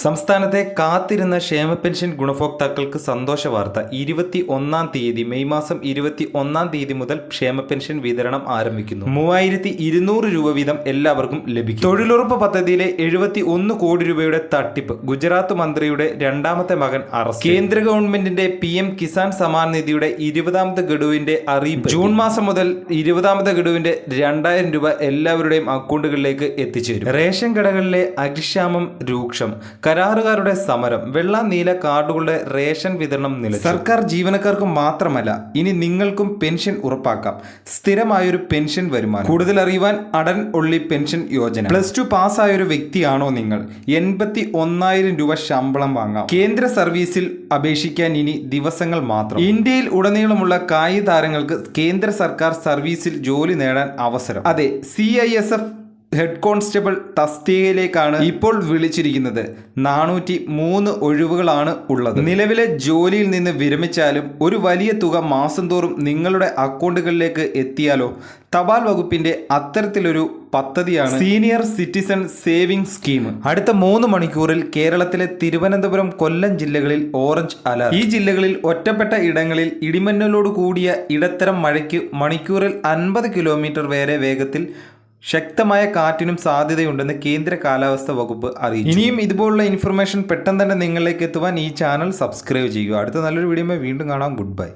സംസ്ഥാനത്തെ കാത്തിരുന്ന ക്ഷേമ പെൻഷൻ ഗുണഭോക്താക്കൾക്ക് സന്തോഷ വാർത്ത. 21-ാം തീയതി മെയ് മാസം 21-ാം തീയതി മുതൽ ക്ഷേമ പെൻഷൻ വിതരണം ആരംഭിക്കുന്നു. 3200 രൂപ വീതം എല്ലാവർക്കും ലഭിക്കും. തൊഴിലുറപ്പ് പദ്ധതിയിലെ 71 കോടി രൂപയുടെ തട്ടിപ്പ്. ഗുജറാത്ത് മന്ത്രിയുടെ രണ്ടാമത്തെ മകൻ അറസ്റ്റ്. കേന്ദ്ര ഗവൺമെന്റിന്റെ PM കിസാൻ സമ്മാൻ നിധിയുടെ 20ാമത്തെ ഗഡുവിന്റെ അറിയിപ്പ്. ജൂൺ മാസം മുതൽ 20ാമത്തെ ഗഡുവിന്റെ 2000 രൂപ എല്ലാവരുടെയും അക്കൗണ്ടുകളിലേക്ക് എത്തിച്ചേരും. റേഷൻ കടകളിലെ അരിക്ഷാമം രൂക്ഷം. കരാറുകാരുടെ സമരം. വെള്ള നീല കാർഡുകളുടെ റേഷൻ വിതരണം നിലച്ചു. സർക്കാർ ജീവനക്കാർക്കും മാത്രമല്ല, ഇനി നിങ്ങൾക്കും പെൻഷൻ ഉറപ്പാക്കാം. സ്ഥിരമായൊരു പെൻഷൻ വരുമാനം. കൂടുതൽ അറിയുവാൻ അടൻ ഒള്ളി പെൻഷൻ യോജന. +2 പാസ്സായൊരു വ്യക്തിയാണോ നിങ്ങൾ? 81,000 രൂപ ശമ്പളം വാങ്ങാം. കേന്ദ്ര സർവീസിൽ അപേക്ഷിക്കാൻ ഇനി ദിവസങ്ങൾ മാത്രം. ഇന്ത്യയിൽ ഉടനീളമുള്ള കായിക താരങ്ങൾക്ക് കേന്ദ്ര സർക്കാർ സർവീസിൽ ജോലി നേടാൻ അവസരം. അതെ, CISF ഹെഡ് കോൺസ്റ്റബിൾ തസ്തികയിലേക്കാണ് ഇപ്പോൾ വിളിച്ചിരിക്കുന്നത്. 403 ഒഴിവുകളാണ് ഉള്ളത്. നിലവിലെ ജോലിയിൽ നിന്ന് വിരമിച്ചാലും ഒരു വലിയ തുക മാസം തോറും നിങ്ങളുടെ അക്കൗണ്ടുകളിലേക്ക് എത്തിയാലോ? തപാൽ വകുപ്പിന്റെ അത്തരത്തിലൊരു പദ്ധതിയാണ് സീനിയർ സിറ്റിസൺ സേവിംഗ് സ്കീം. അടുത്ത 3 മണിക്കൂറിൽ കേരളത്തിലെ തിരുവനന്തപുരം, കൊല്ലം ജില്ലകളിൽ ഓറഞ്ച് അലർട്ട്. ഈ ജില്ലകളിൽ ഒറ്റപ്പെട്ട ഇടങ്ങളിൽ ഇടിമിന്നലോട് കൂടിയ ഇടത്തരം മഴയ്ക്ക് മണിക്കൂറിൽ 50 കിലോമീറ്റർ വരെ വേഗത്തിൽ ശക്തമായ കാറ്റിനും സാധ്യതയുണ്ടെന്ന് കേന്ദ്ര കാലാവസ്ഥാ വകുപ്പ് അറിയിച്ചു. ഇനിയും ഇതുപോലുള്ള ഇൻഫർമേഷൻ പെട്ടെന്ന് തന്നെ നിങ്ങളിലേക്ക് എത്തുവാൻ ഈ ചാനൽ സബ്സ്ക്രൈബ് ചെയ്യുക. അടുത്ത നല്ലൊരു വീഡിയോയുമായി വീണ്ടും കാണാം. Good bye.